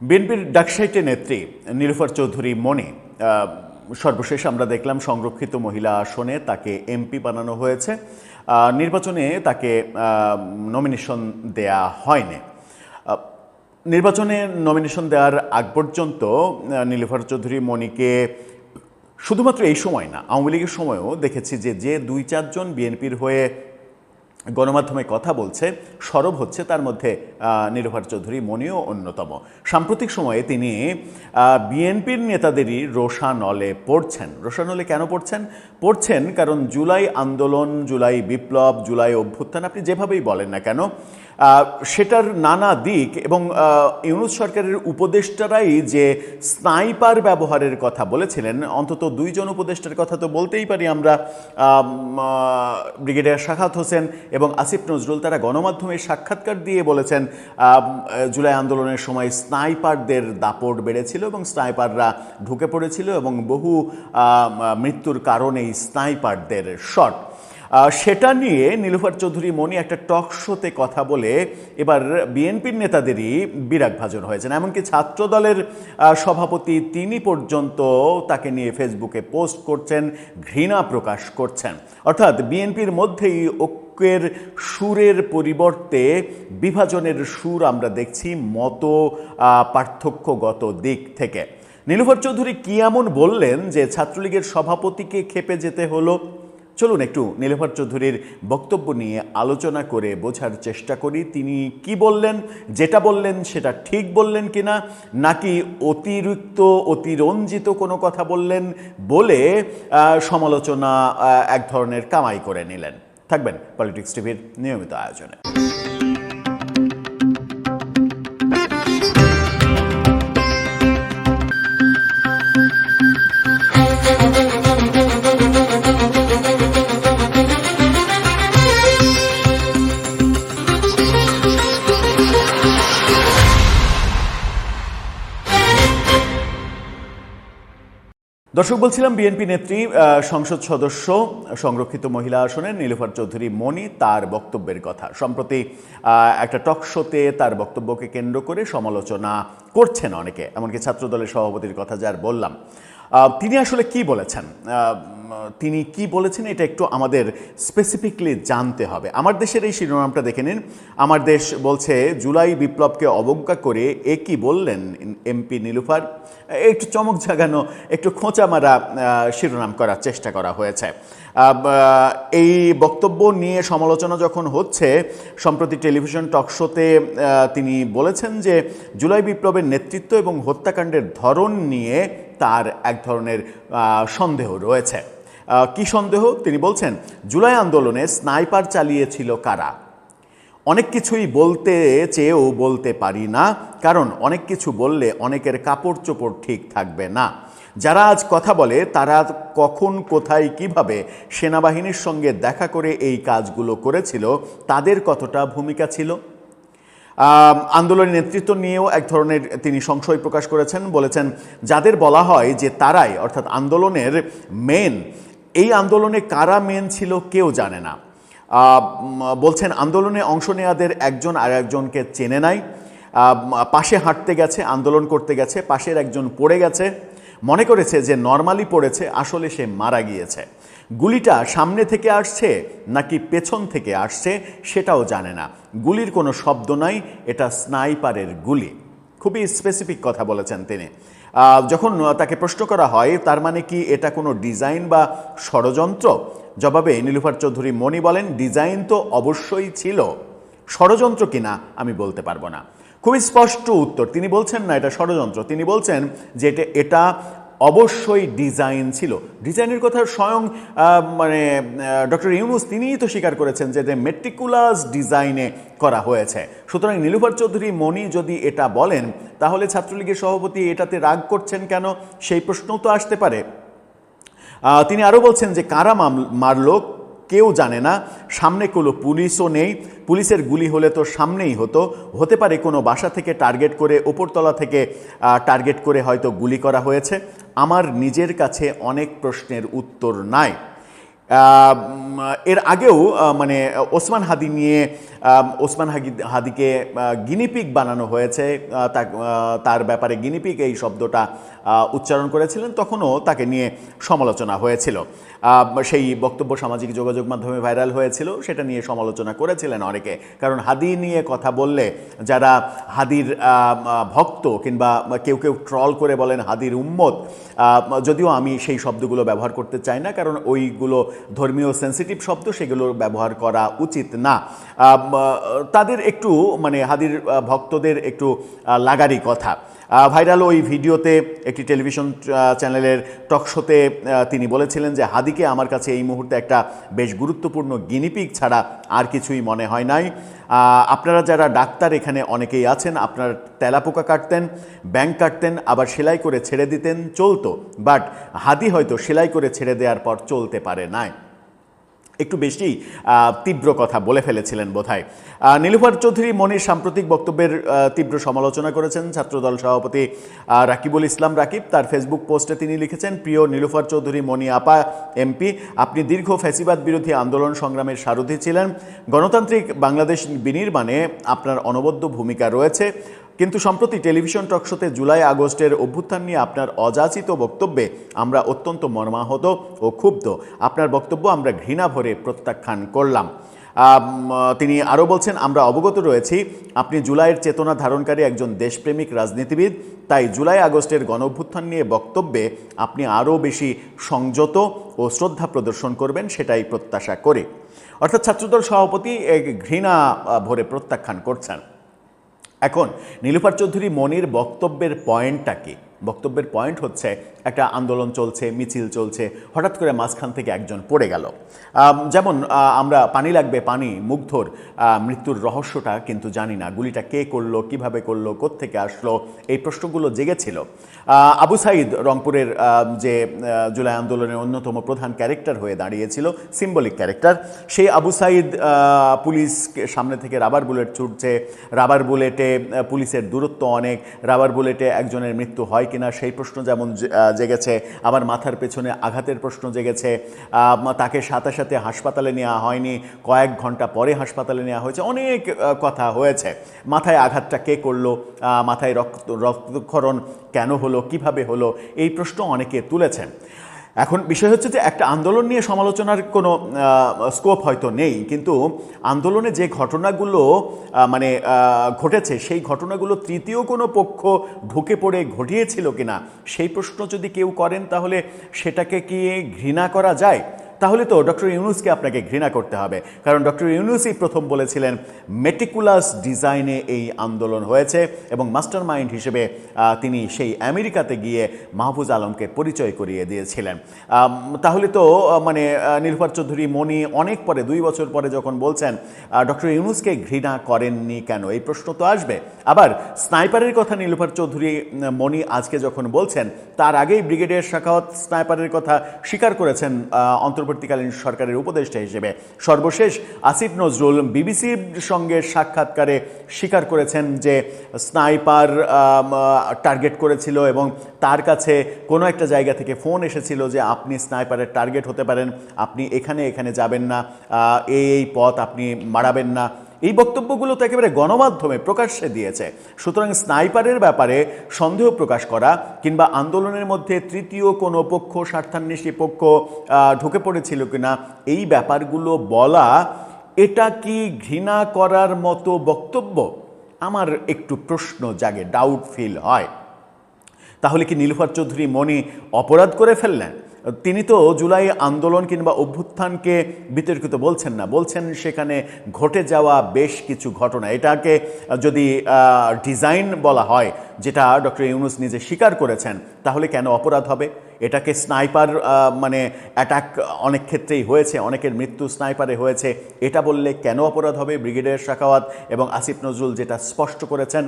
বিএনপির ডাকসাইটে নেত্রী নীলুফার চৌধুরী মনি সর্বশেষ আমরা দেখলাম সংরক্ষিত মহিলা আসনে তাকে এমপি বানানো হয়েছে। নির্বাচনে তাকে নমিনেশন দেয়া হয়নি। নির্বাচনে নমিনেশন দেওয়ার আগ পর্যন্ত নীলুফার চৌধুরী মনিকে শুধুমাত্র এই সময় না, আওয়ামী লীগের সময়ও দেখেছি যে দুই চারজন বিএনপির হয়ে গণমাধ্যমে কথা বলছে, সরব হচ্ছে, তার মধ্যে নীলুফার চৌধুরী মনিও অন্যতম। সাম্প্রতিক সময়ে তিনি বিএনপির নেতাদেরই রোষানলে পড়ছেন। রোষানলে কেন পড়ছেন কারণ জুলাই আন্দোলন, জুলাই বিপ্লব, জুলাই অভ্যুত্থান, আপনি যেভাবেই বলেন না কেন, সেটার নানা দিক এবং ইউনূস সরকারের উপদেষ্টারাই যে স্নাইপার ব্যবহারের কথা বলেছিলেন, অন্তত দুইজন উপদেষ্টার কথা তো বলতেই পারি আমরা, ব্রিগেডিয়ার শাখাত হোসেন এবং আসিফ নজরুল, তারা গণমাধ্যমে সাক্ষাৎকার দিয়ে বলেছেন জুলাই আন্দোলনের সময় স্নাইপারদের দাপট বেড়েছিল এবং স্নাইপাররা ঢুকে পড়েছিল এবং বহু মৃত্যুর কারণ এই স্নাইপারদের শট। সেটা নিয়ে নীলুফার চৌধুরী মনি একটা টক শোতে কথা বলে এবার বিএনপির নেতাদেরই বিরাগভাজন হয়েছেন। এমনকি ছাত্রদলের সভাপতি তিনি পর্যন্ত তাকে নিয়ে ফেসবুকে পোস্ট করছেন, ঘৃণা প্রকাশ করছেন। অর্থাৎ বিএনপির মধ্যেই ঐক্যের সুরের পরিবর্তে বিভাজনের সুর আমরা দেখছি মত পার্থক্যগত দিক থেকে। নীলুফার চৌধুরী কি এমন বললেন যে ছাত্রলীগের সভাপতিকে খেপে যেতে হলো? চলুন একটু নীলুফার চৌধুরীর বক্তব্য নিয়ে আলোচনা করে বোঝার চেষ্টা করি তিনি কি বললেন, যেটা বললেন সেটা ঠিক বললেন কিনা, নাকি অতিরঞ্জিত কোনো কথা বললেন বলে সমালোচনা এক ধরনের কামাই করে নিলেন। থাকবেন পলিটিক্স টিভির নিয়মিত আয়োজনে। দর্শক, বলছিলাম বিএনপি নেত্রী সংসদ সদস্য সংরক্ষিত মহিলা আসনের নীলুফার চৌধুরী মনি তার বক্তব্যের কথা। সম্প্রতি একটা টক শোতে তার বক্তব্যকে কেন্দ্র করে সমালোচনা করছেন অনেকে, এমনকি ছাত্রদলের সভাপতির কথা যার বললাম। তিনি আসলে কি বলেছেন, এটা একটু আমাদের স্পেসিফিকলি জানতে হবে। আমার দেশের এই শিরোনামটা দেখে নিন। আমার দেশ বলছে জুলাই বিপ্লবকে অবজ্ঞা করে এ কি বললেন এমপি নীলুফার। একটু চমক জাগানো, একটু খোঁচা মারা শিরোনাম করার চেষ্টা করা হয়েছে। এই বক্তব্য নিয়ে সমালোচনা যখন হচ্ছে, সম্প্রতি টেলিভিশন টক শোতে তিনি বলেছেন যে জুলাই বিপ্লবের নেতৃত্ব এবং হত্যাকাণ্ডের ধরন নিয়ে তার এক ধরনের সন্দেহ রয়েছে। কি সন্দেহ? তিনি বলছেন জুলাই আন্দোলনে স্নাইপার চালিয়েছিল কারা? অনেক কিছুই বলতে চেয়েও বলতে পারি না, কারণ অনেক কিছু বললে অনেকের কাপড় চোপড় ঠিক থাকবে না। যারা আজ কথা বলে তারা কখন, কোথায়, কিভাবে সেনাবাহিনীর সঙ্গে দেখা করে এই কাজগুলো করেছিল, তাদের কতটা ভূমিকা ছিল। আন্দোলনের নেতৃত্ব নিয়েও এক ধরনের তিনি সংশয় প্রকাশ করেছেন। বলেছেন যাদের বলা হয় যে তারাই, অর্থাৎ আন্দোলনের মেন, এই আন্দোলনে কারা মেন ছিল কেউ জানে না। বলছেন আন্দোলনে অংশ নেওয়াদের একজন আর একজনকে চেনে নাই। পাশে হাঁটতে গেছে, আন্দোলন করতে গেছে, পাশের একজন পড়ে গেছে, মনে করেছে যে নর্মালি পড়েছে, আসলে সে মারা গিয়েছে। গুলিটা সামনে থেকে আসছে নাকি পেছন থেকে আসছে সেটাও জানে না। গুলির কোনো শব্দ নাই, এটা স্নাইপারের গুলি। খুবই স্পেসিফিক কথা বলেছেন তিনি। যখন তাকে প্রশ্ন করা হয় তার মানে কি এটা কোনো ডিজাইন বা ষড়যন্ত্র, জবাবে নীলুফার চৌধুরী মনি বলেন ডিজাইন তো অবশ্যই ছিল, ষড়যন্ত্র কিনা আমি বলতে পারবো না। খুবই স্পষ্ট উত্তর। তিনি বলছেন না এটা ষড়যন্ত্র, তিনি বলছেন যে এটা অবশ্যই ডিজাইন ছিল। ডিজাইনের কথা স্বয়ং ডক্টর ইউনূস তিনিই তো স্বীকার করেছেন যে মেটিকুলাস ডিজাইনে করা হয়েছে। সুতরাং নীলুফার চৌধুরী মনি যদি এটা বলেন তাহলে ছাত্রলীগের সভাপতি এটাতে রাগ করছেন কেন, সেই প্রশ্নও তো আসতে পারে। তিনি আরও বলছেন যে কারা মারল কেউ জানে না, সামনে কোনো পুলিশও নেই, পুলিশের গুলি হলে তো সামনেই হতে পারে কোনো বাসা থেকে টার্গেট করে, ওপরতলা থেকে টার্গেট করে হয়তো গুলি করা হয়েছে। আমার নিজের কাছে অনেক প্রশ্নের উত্তর নাই। এর আগেও মানে ওসমান হাদি নিয়ে ওসমান হাদিকে গিনিপিগ বানানো হয়েছে, তার ব্যাপারে গিনিপিগ এই শব্দটা উচ্চারণ করেছিলেন, তখনও তাকে নিয়ে সমালোচনা হয়েছিল। সেই বক্তব্য সামাজিক যোগাযোগ মাধ্যমে ভাইরাল হয়েছিল, সেটা নিয়ে সমালোচনা করেছিলেন অনেকে। কারণ হাদি নিয়ে কথা বললে যারা হাদির ভক্ত কিংবা কেউ কেউ ট্রল করে বলেন হাদির উম্মত, যদিও আমি সেই শব্দগুলো ব্যবহার করতে চাই না, কারণ ওইগুলো ধর্মীয় সেন্সিটিভ শব্দ, সেগুলো ব্যবহার করা উচিত না। তাদের একটু মানে হাদির ভক্তদের একটু লাগারই কথা। ভাইরাল ওই ভিডিওতে একটি টেলিভিশন চ্যানেলের টকশোতে তিনি বলেছিলেন যে হাদিকে আমার কাছে এই মুহূর্তে একটা বেশ গুরুত্বপূর্ণ গিনিপিগ ছাড়া আর কিছুই মনে হয় নাই। আপনারা যারা ডাক্তার এখানে অনেকেই আছেন, আপনারা তেলাপোকা কাটতেন, ব্যাঙ কাটতেন, আবার সেলাই করে ছেড়ে দিতেন, চলতো। বাট হাদি হয়তো সেলাই করে ছেড়ে দেওয়ার পর চলতে পারে নাই। একটু বেশি তীব্র কথা বলে ফেলেছিলেন বোধহয়। নীলুফার চৌধুরী মনির সাম্প্রতিক বক্তব্যের তীব্র সমালোচনা করেছেন ছাত্রদল সভাপতি রাকিবুল ইসলাম রাকিব। তার ফেসবুক পোস্টে তিনি লিখেছেন, প্রিয় নীলুফার চৌধুরী মনি আপা এমপি, আপনি দীর্ঘ ফ্যাসিবাদ বিরোধী আন্দোলন সংগ্রামের সারথি ছিলেন। গণতান্ত্রিক বাংলাদেশ বিনির্মাণে আপনার অনবদ্য ভূমিকা রয়েছে, কিন্তু সম্প্রতি টেলিভিশন টকশোতে জুলাই আগস্টের অভ্যুত্থান নিয়ে আপনার অযাচিত বক্তব্যে আমরা অত্যন্ত মর্মাহত ও ক্ষুব্ধ। আপনার বক্তব্য আমরা ঘৃণা ভরে প্রত্যাখ্যান করলাম। তিনি আরও বলছেন, আমরা অবগত রয়েছি আপনি জুলাইয়ের চেতনা ধারণকারী একজন দেশপ্রেমিক রাজনীতিবিদ, তাই জুলাই আগস্টের গণঅভ্যুত্থান নিয়ে বক্তব্যে আপনি আরও বেশি সংযত ও শ্রদ্ধা প্রদর্শন করবেন, সেটাই প্রত্যাশা করি। অর্থাৎ ছাত্রদল সভাপতি এক ঘৃণা ভরে প্রত্যাখ্যান করছেন। এখন নীলুফার চৌধুরী মনির বক্তব্যের পয়েন্টটা কি? বক্তব্যের পয়েন্ট হচ্ছে, একটা আন্দোলন চলছে, মিছিল চলছে, হঠাৎ করে মাঝখান থেকে একজন পড়ে গেল। যেমন আমরা পানি লাগবে পানি, মুগ্ধর মৃত্যুর রহস্যটা কিন্তু জানি না, গুলিটা কে করলো, কিভাবে করলো, কোত্থেকে আসলো, এই প্রশ্নগুলো জেগেছিল। আবু সাইদ রংপুরের যে জুলাই আন্দোলনের অন্যতম প্রধান ক্যারেক্টার হয়ে দাঁড়িয়েছিল, সিম্বলিক ক্যারেক্টার, সেই আবু সাইদ পুলিশ সামনে থেকে রাবার বুলেট ছুটছে, রাবার বুলেটে পুলিশের দূরত্ব অনেক, রাবার বুলেটে একজনের মৃত্যু হয় কিনা সেই প্রশ্ন যেমন জেগেছে, আবার মাথার পেছনে আঘাতের প্রশ্ন জেগেছে। তাকে সাথে সাথে হাসপাতালে নেওয়া হয়নি, কয়েক ঘন্টা পরে হাসপাতালে নেওয়া হয়েছে, অনেক কথা হয়েছে। মাথায় আঘাতটা কে করলো, মাথায় রক্তক্ষরণ কেন হলো, কিভাবে হলো, এই প্রশ্ন অনেকে তুলেছেন। এখন বিষয় হচ্ছে যে একটা আন্দোলন নিয়ে সমালোচনার কোনো স্কোপ হয়তো নেই, কিন্তু আন্দোলনে যে ঘটনাগুলো মানে ঘটেছে, সেই ঘটনাগুলো তৃতীয় কোনো পক্ষ ঢুকে পড়ে ঘটিয়েছিল কিনা সেই প্রশ্ন যদি কেউ করেন, তাহলে সেটাকে কি ঘৃণা করা যায়? তাহলে তো ডক্টর ইউনূসকে আপনাকে ঘৃণা করতে হবে, কারণ ডক্টর ইউনূসই প্রথম বলেছিলেন মেটিকুলাস ডিজাইনে এই আন্দোলন হয়েছে, এবং মাস্টার মাইন্ড হিসেবে তিনি সেই আমেরিকাতে গিয়ে মাহফুজ আলমকে পরিচয় করিয়ে দিয়েছিলেন। তাহলে তো মানে নীলুফার চৌধুরী মনি অনেক পরে, 2 বছর পরে যখন বলছেন ডক্টর ইউনূসকে ঘৃণা করেননি কেন, এই প্রশ্ন তো আসবে। আবার স্নাইপারের কথা নীলুফার চৌধুরী মনি আজকে যখন বলছেন, তার আগেই ব্রিগেডিয়ার সাখাওয়াত স্নাইপারের কথা স্বীকার করেছেন অন্তর্বর্তীকালীন সরকারের উপদেষ্টা হিসেবে। সর্বশেষ আসিফ নজরুল বিবিসির সঙ্গে সাক্ষাৎকারে স্বীকার করেছেন যে স্নাইপার টার্গেট করেছিল, এবং তার কাছে কোনো একটা জায়গা থেকে ফোন এসেছিল যে আপনি স্নাইপারের টার্গেট হতে পারেন, আপনি এখানে এখানে যাবেন না, এই পথ আপনি মারাবেন না। এই বক্তব্যগুলো তো একেবারে গণমাধ্যমে প্রকাশ্যে দিয়েছে। সুতরাং স্নাইপারের ব্যাপারে সন্দেহ প্রকাশ করা কিংবা আন্দোলনের মধ্যে তৃতীয় কোনো পক্ষ, স্বার্থান্বেষী পক্ষ ঢুকে পড়েছিল কিনা, এই ব্যাপারগুলো বলা, এটা কি ঘৃণা করার মতো বক্তব্য? আমার একটু প্রশ্ন জাগে, ডাউট ফিল হয়। তাহলে কি নীলুফার চৌধুরী মনি অপরাধ করে ফেললেন? তিনি তো জুলাই আন্দোলন কিংবা অভ্যুত্থানকে বিতর্কিত বলছেন না, বলছেন সেখানে ঘটে যাওয়া বেশ কিছু ঘটনা। এটাকে যদি ডিজাইন বলা হয়, যেটা ডক্টর ইউনূস নিজে স্বীকার করেছেন, তাহলে কেন অপরাধ হবে? এটাকে স্নাইপার মানে অ্যাটাক অনেক ক্ষেত্রেই হয়েছে, অনেকের মৃত্যু স্নাইপারে হয়েছে, এটা বললে কেন অপরাধ হবে? ব্রিগেডিয়ার সাখাওয়াত এবং আসিফ নজরুল যেটা স্পষ্ট করেছেন।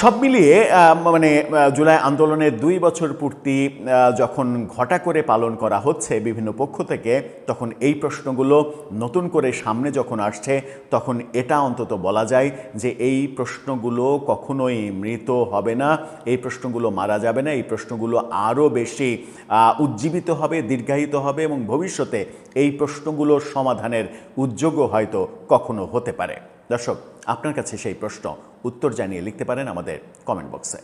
সব মিলিয়ে মানে জুলাই আন্দোলনের 2 বছর পূর্তি যখন ঘটা করে পালন করা হচ্ছে বিভিন্ন পক্ষ থেকে, তখন এই প্রশ্নগুলো নতুন করে সামনে যখন আসছে, তখন এটা অন্তত বলা যায় যে এই প্রশ্নগুলো কখনোই মৃত হবে না, এই প্রশ্নগুলো মারা যাবে না, এই প্রশ্নগুলো আরও বেশি উজ্জীবিত হবে, দীর্ঘায়িত হবে এবং ভবিষ্যতে এই প্রশ্নগুলোর সমাধানের উদ্যোগও হয়তো কখনো হতে পারে। দর্শক, আপনার কাছে সেই প্রশ্ন উত্তর জানিয়ে লিখতে পারেন আমাদের কমেন্ট বক্সে।